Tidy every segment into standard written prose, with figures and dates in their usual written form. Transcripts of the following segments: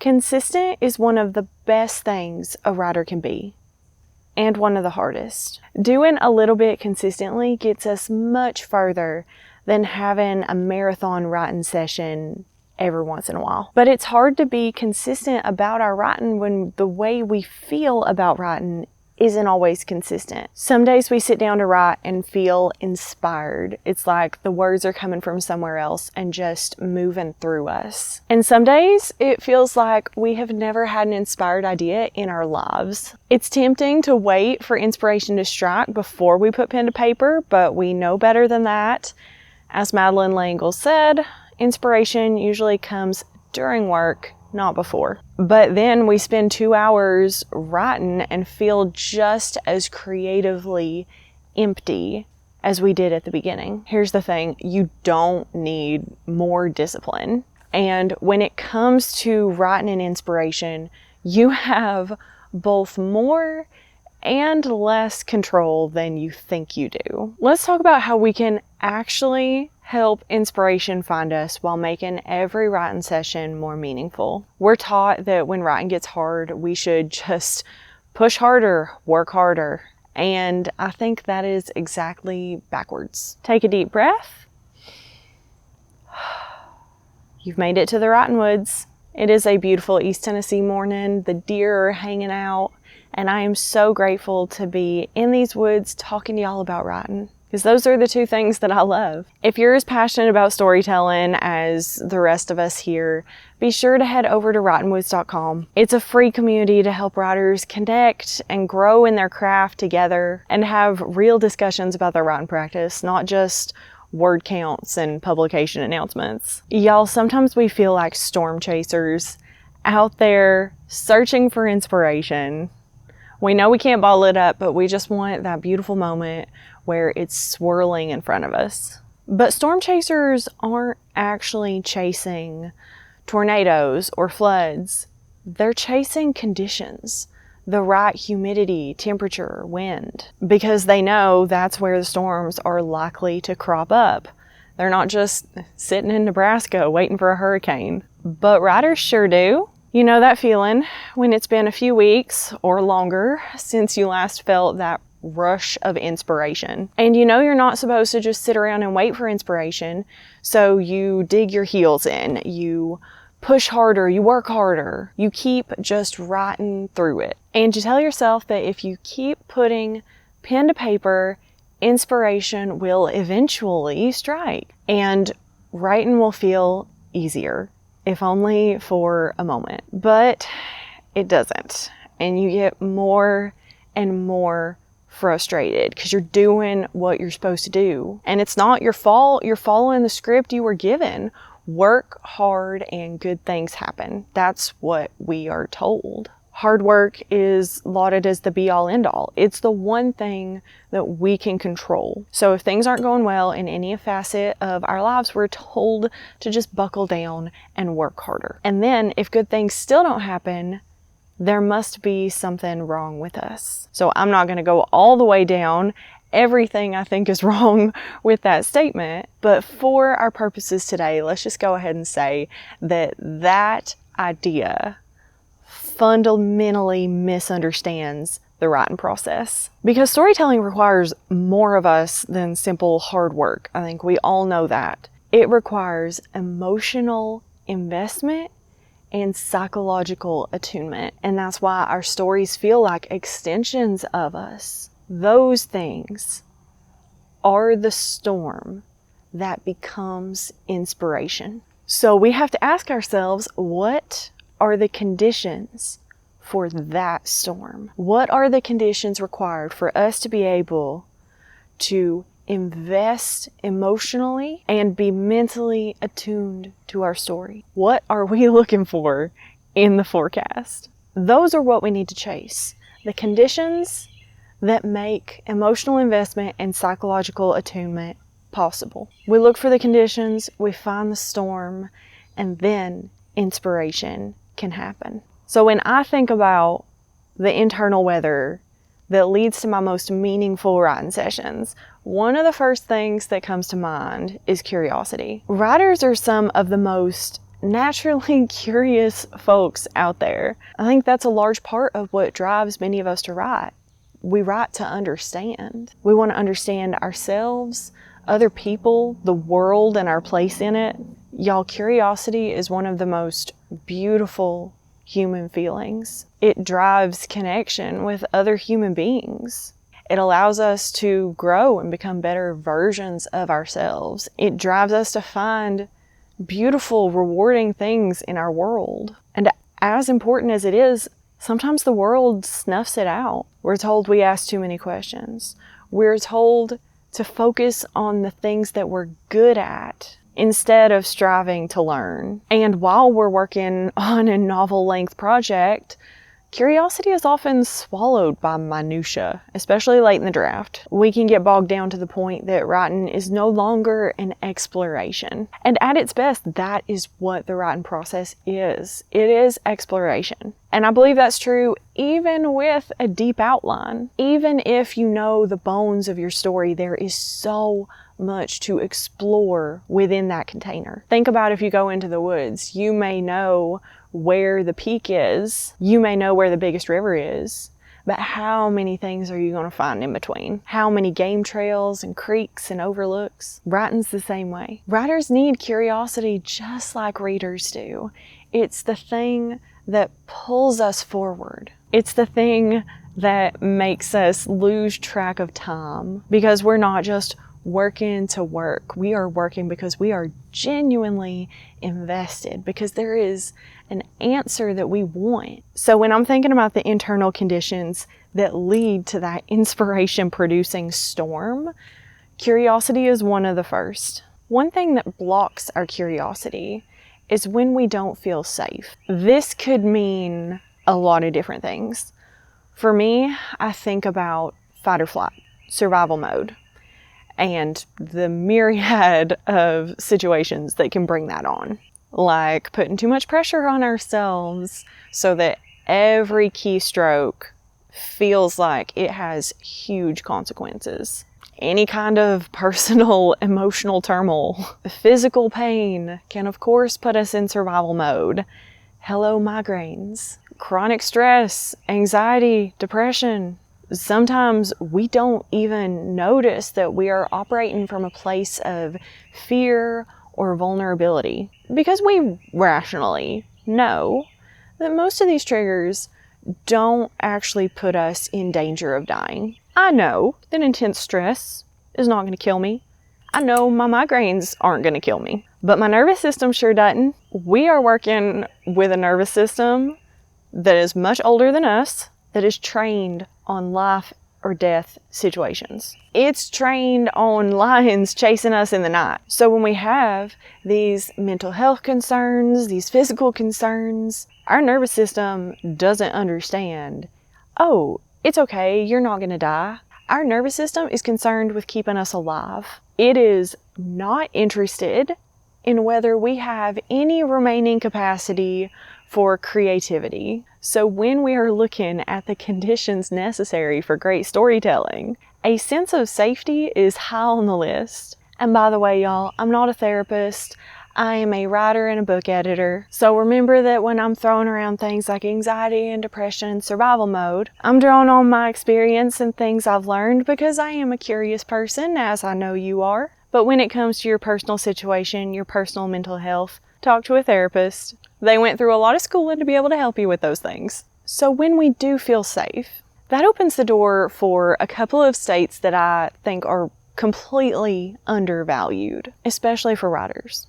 Consistent is one of the best things a writer can be, and one of the hardest. Doing a little bit consistently gets us much further than having a marathon writing session every once in a while. But it's hard to be consistent about our writing when the way we feel about writing isn't always consistent. Some days we sit down to write and feel inspired. It's like the words are coming from somewhere else and just moving through us. And some days it feels like we have never had an inspired idea in our lives. It's tempting to wait for inspiration to strike before we put pen to paper, but we know better than that. As Madeleine L'Engle said, inspiration usually comes during work, not before. But then we spend 2 hours writing and feel just as creatively empty as we did at the beginning. Here's the thing, you don't need more discipline. And when it comes to writing and inspiration, you have both more and less control than you think you do. Let's talk about how we can actually help inspiration find us while making every writing session more meaningful. We're taught that when writing gets hard, we should just push harder, work harder. And I think that is exactly backwards. Take a deep breath. You've made it to the writing woods. It is a beautiful East Tennessee morning. The deer are hanging out. And I am so grateful to be in these woods talking to y'all about writing, because those are the two things that I love. If you're as passionate about storytelling as the rest of us here, be sure to head over to writingwoods.com. It's a free community to help writers connect and grow in their craft together and have real discussions about their writing practice, not just word counts and publication announcements. Y'all, sometimes we feel like storm chasers out there searching for inspiration. We know we can't bottle it up, but we just want that beautiful moment where it's swirling in front of us. But storm chasers aren't actually chasing tornadoes or floods. They're chasing conditions, the right humidity, temperature, wind, because they know that's where the storms are likely to crop up. They're not just sitting in Nebraska waiting for a hurricane, but writers sure do. You know that feeling when it's been a few weeks or longer since you last felt that rush of inspiration. And you know you're not supposed to just sit around and wait for inspiration, so you dig your heels in, you push harder, you work harder, you keep just writing through it. And you tell yourself that if you keep putting pen to paper, inspiration will eventually strike and writing will feel easier, if only for a moment. But it doesn't. And you get more and more frustrated because you're doing what you're supposed to do. And it's not your fault. You're following the script you were given. Work hard and good things happen. That's what we are told. Hard work is lauded as the be-all end-all. It's the one thing that we can control. So if things aren't going well in any facet of our lives, we're told to just buckle down and work harder. And then if good things still don't happen, there must be something wrong with us. So I'm not going to go all the way down everything I think is wrong with that statement, but for our purposes today, let's just go ahead and say that that idea fundamentally misunderstands the writing process. Because storytelling requires more of us than simple hard work. I think we all know that. It requires emotional investment and psychological attunement. And that's why our stories feel like extensions of us. Those things are the storm that becomes inspiration. So we have to ask ourselves, what are the conditions for that storm? What are the conditions required for us to be able to invest emotionally and be mentally attuned to our story? What are we looking for in the forecast? Those are what we need to chase. The conditions that make emotional investment and psychological attunement possible. We look for the conditions, we find the storm, and then inspiration can happen. So when I think about the internal weather that leads to my most meaningful writing sessions, one of the first things that comes to mind is curiosity. Writers are some of the most naturally curious folks out there. I think that's a large part of what drives many of us to write. We write to understand. We want to understand ourselves, other people, the world, and our place in it. Y'all, curiosity is one of the most beautiful human feelings. It drives connection with other human beings. It allows us to grow and become better versions of ourselves. It drives us to find beautiful, rewarding things in our world. And as important as it is, sometimes the world snuffs it out. We're told we ask too many questions. We're told to focus on the things that we're good at instead of striving to learn. And while we're working on a novel-length project, curiosity is often swallowed by minutia, especially late in the draft. We can get bogged down to the point that writing is no longer an exploration. And at its best, that is what the writing process is. It is exploration. And I believe that's true even with a deep outline. Even if you know the bones of your story, there is so much to explore within that container. Think about if you go into the woods, you may know where the peak is, you may know where the biggest river is, but how many things are you going to find in between? How many game trails and creeks and overlooks? Writing's the same way. Writers need curiosity just like readers do. It's the thing that pulls us forward. It's the thing that makes us lose track of time, because we're not just working to work. We are working because we are genuinely invested, because there is an answer that we want. So when I'm thinking about the internal conditions that lead to that inspiration producing storm, curiosity is one of the first. One thing that blocks our curiosity is when we don't feel safe. This could mean a lot of different things. For me, I think about fight or flight, survival mode, and the myriad of situations that can bring that on. Like putting too much pressure on ourselves so that every keystroke feels like it has huge consequences. Any kind of personal, emotional turmoil. Physical pain can of course put us in survival mode. Hello, migraines. Chronic stress, anxiety, depression. Sometimes we don't even notice that we are operating from a place of fear or vulnerability, because we rationally know that most of these triggers don't actually put us in danger of dying. I know that intense stress is not going to kill me. I know my migraines aren't going to kill me, but my nervous system sure doesn't. We are working with a nervous system that is much older than us, that is trained on life or death situations. It's trained on lions chasing us in the night. So when we have these mental health concerns, these physical concerns, our nervous system doesn't understand, oh, it's okay, you're not going to die. Our nervous system is concerned with keeping us alive. It is not interested in whether we have any remaining capacity for creativity. So when we are looking at the conditions necessary for great storytelling, a sense of safety is high on the list. And by the way, y'all, I'm not a therapist. I am a writer and a book editor. So remember that when I'm throwing around things like anxiety and depression and survival mode, I'm drawing on my experience and things I've learned, because I am a curious person, as I know you are. But when it comes to your personal situation, your personal mental health, talk to a therapist. They went through a lot of schooling to be able to help you with those things. So when we do feel safe, that opens the door for a couple of states that I think are completely undervalued, especially for writers.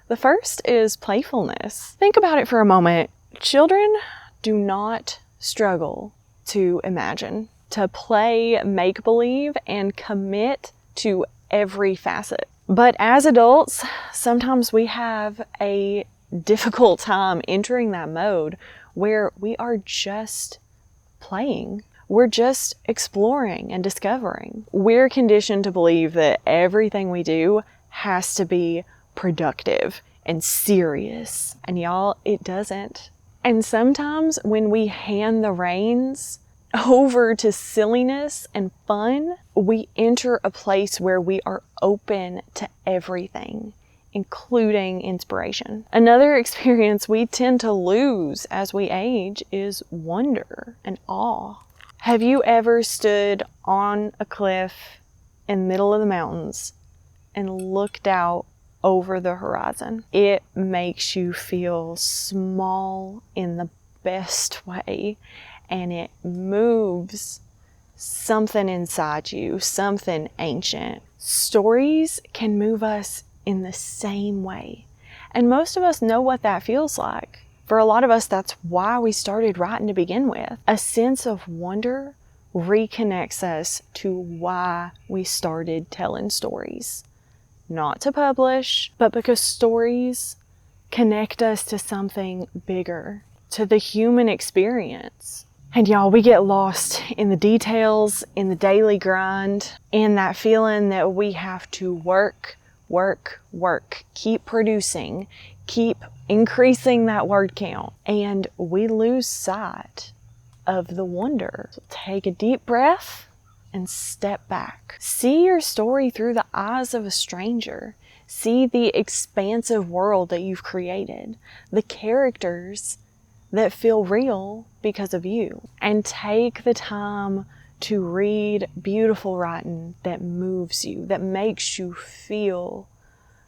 The first is playfulness. Think about it for a moment. Children do not struggle to imagine, to play make-believe, and commit to every facet. But as adults, sometimes we have a difficult time entering that mode where we are just playing. We're just exploring and discovering. We're conditioned to believe that everything we do has to be productive and serious. And y'all, it doesn't. And sometimes when we hand the reins over to silliness and fun, we enter a place where we are open to everything including inspiration. Another experience we tend to lose as we age is wonder and awe. Have you ever stood on a cliff in the middle of the mountains and looked out over the horizon? It makes you feel small in the best way, and it moves something inside you, something ancient. Stories can move us in the same way, and most of us know what that feels like. For a lot of us, that's why we started writing to begin with. A sense of wonder reconnects us to why we started telling stories. Not to publish, but because stories connect us to something bigger, to the human experience. And y'all, we get lost in the details, in the daily grind, in that feeling that we have to work, keep producing, keep increasing that word count, and we lose sight of the wonder. So take a deep breath and step back. See your story through the eyes of a stranger. See the expansive world that you've created, the characters that feel real because of you, and take the time to read beautiful writing that moves you, that makes you feel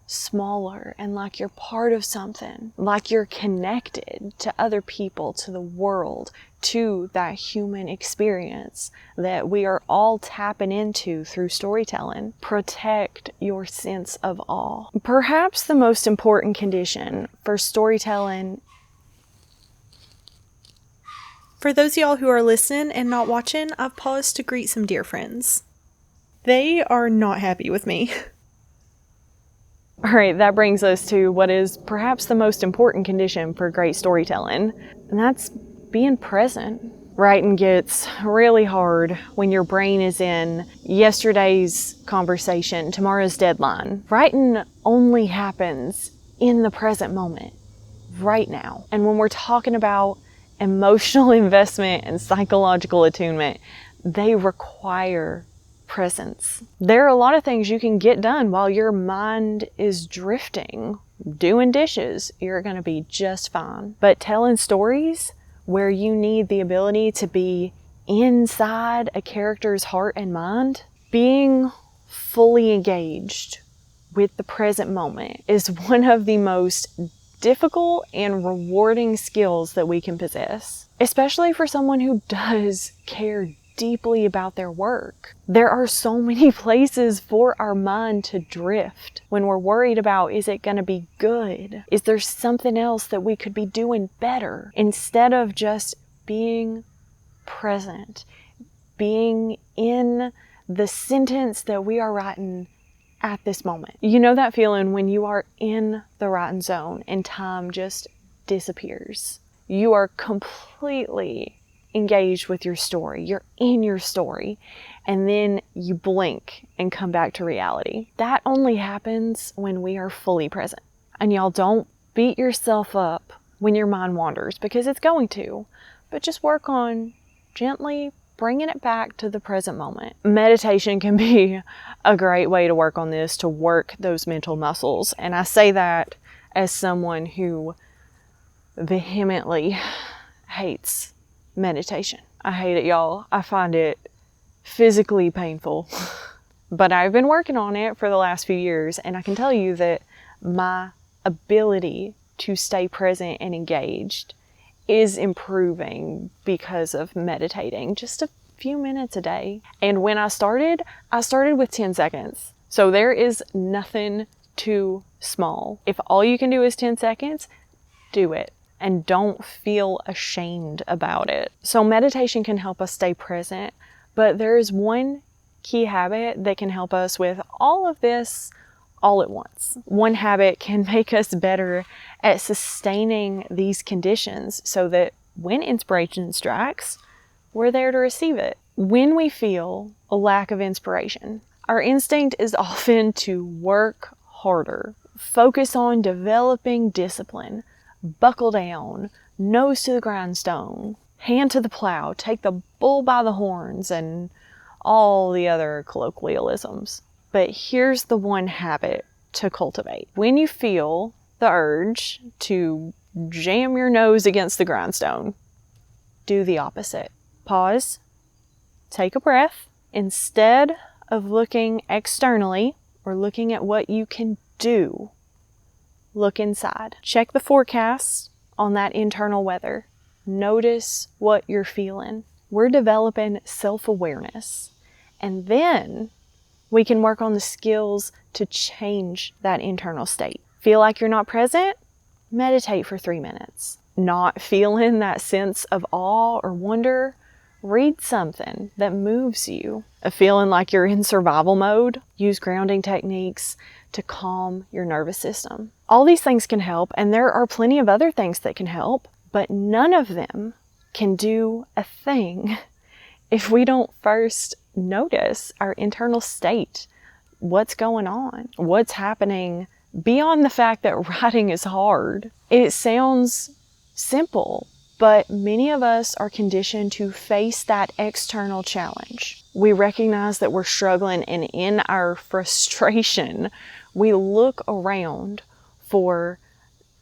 smaller and like you're part of something, like you're connected to other people, to the world, to that human experience that we are all tapping into through storytelling. Protect your sense of awe. Perhaps the most important condition for storytelling. For those of y'all who are listening and not watching, I've paused to greet some dear friends. They are not happy with me. All right, that brings us to what is perhaps the most important condition for great storytelling, and that's being present. Writing gets really hard when your brain is in yesterday's conversation, tomorrow's deadline. Writing only happens in the present moment, right now. And when we're talking about emotional investment and psychological attunement, they require presence. There are a lot of things you can get done while your mind is drifting. Doing dishes, you're going to be just fine. But telling stories where you need the ability to be inside a character's heart and mind, being fully engaged with the present moment is one of the most difficult and rewarding skills that we can possess, especially for someone who does care deeply about their work. There are so many places for our mind to drift when we're worried about, is it going to be good? Is there something else that we could be doing better? Instead of just being present, being in the sentence that we are writing at this moment. You know that feeling when you are in the writing zone and time just disappears. You are completely engaged with your story. You're in your story, and then you blink and come back to reality. That only happens when we are fully present. And y'all, don't beat yourself up when your mind wanders, because it's going to, but just work on gently bringing it back to the present moment. Meditation can be a great way to work on this, to work those mental muscles. And I say that as someone who vehemently hates meditation. I hate it, y'all. I find it physically painful. But I've been working on it for the last few years, and I can tell you that my ability to stay present and engaged is improving because of meditating just a few minutes a day. And when I started with 10 seconds. So there is nothing too small. If all you can do is 10 seconds, do it. And don't feel ashamed about it. So meditation can help us stay present, but there is one key habit that can help us with all of this all at once. One habit can make us better at sustaining these conditions so that when inspiration strikes, we're there to receive it. When we feel a lack of inspiration, our instinct is often to work harder, focus on developing discipline, buckle down, nose to the grindstone, hand to the plow, take the bull by the horns, and all the other colloquialisms. But here's the one habit to cultivate. When you feel the urge to jam your nose against the grindstone, do the opposite. Pause, take a breath. Instead of looking externally or looking at what you can do, look inside. Check the forecast on that internal weather. Notice what you're feeling. We're developing self-awareness, and then we can work on the skills to change that internal state. Feel like you're not present? Meditate for 3 minutes. Not feeling that sense of awe or wonder? Read something that moves you. A feeling like you're in survival mode? Use grounding techniques to calm your nervous system. All these things can help, and there are plenty of other things that can help, but none of them can do a thing if we don't first notice our internal state. What's going on? What's happening beyond the fact that writing is hard? It sounds simple, but many of us are conditioned to face that external challenge. We recognize that we're struggling, and in our frustration, we look around for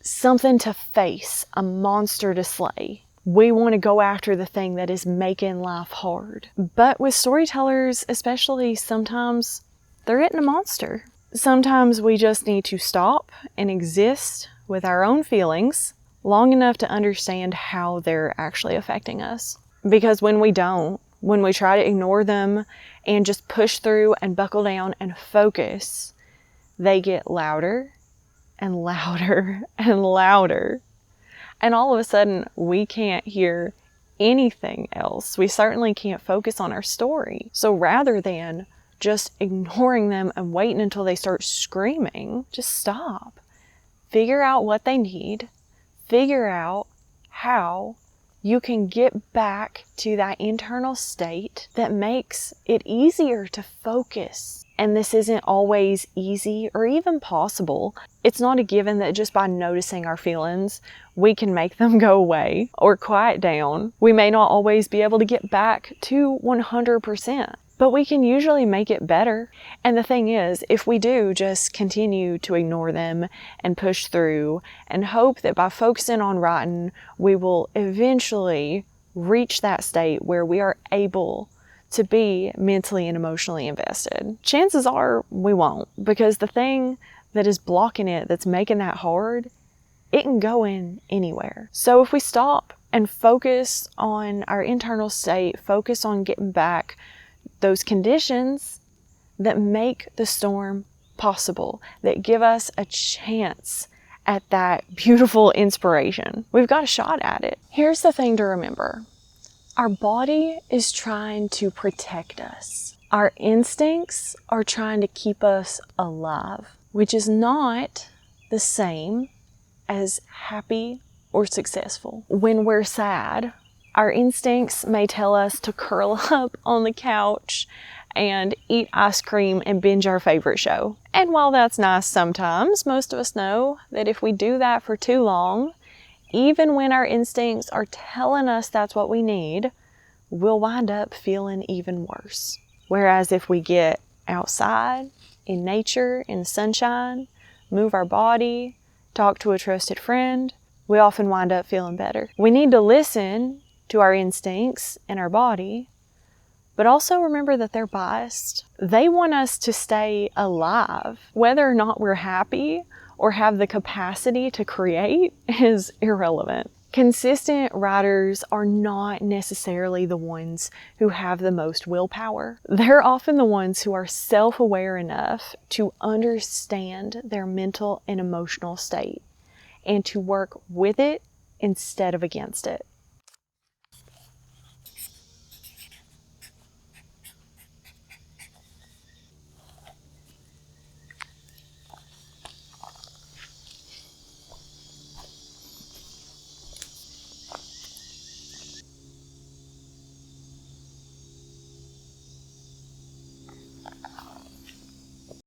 something to face, a monster to slay. We want to go after the thing that is making life hard. But with storytellers, especially, sometimes there isn't a monster. Sometimes we just need to stop and exist with our own feelings long enough to understand how they're actually affecting us. Because when we don't, when we try to ignore them and just push through and buckle down and focus, they get louder and louder and louder. And all of a sudden, we can't hear anything else. We certainly can't focus on our story. So rather than just ignoring them and waiting until they start screaming, just stop. Figure out what they need. Figure out how you can get back to that internal state that makes it easier to focus. And this isn't always easy or even possible. It's not a given that just by noticing our feelings, we can make them go away or quiet down. We may not always be able to get back to 100%, but we can usually make it better. And the thing is, if we do just continue to ignore them and push through and hope that by focusing on writing, we will eventually reach that state where we are able to be mentally and emotionally invested. Chances are we won't, because the thing that is blocking it, that's making that hard, it can go in anywhere. So if we stop and focus on our internal state, focus on getting back those conditions that make the storm possible, that give us a chance at that beautiful inspiration, we've got a shot at it. Here's the thing to remember. Our body is trying to protect us. Our instincts are trying to keep us alive, which is not the same as happy or successful. When we're sad, our instincts may tell us to curl up on the couch and eat ice cream and binge our favorite show. And while that's nice sometimes, most of us know that if we do that for too long, even when our instincts are telling us that's what we need, we'll wind up feeling even worse. Whereas if we get outside, in nature, in the sunshine, move our body, talk to a trusted friend, we often wind up feeling better. We need to listen to our instincts and our body, but also remember that they're biased. They want us to stay alive. Whether or not we're happy or have the capacity to create is irrelevant. Consistent writers are not necessarily the ones who have the most willpower. They're often the ones who are self-aware enough to understand their mental and emotional state and to work with it instead of against it.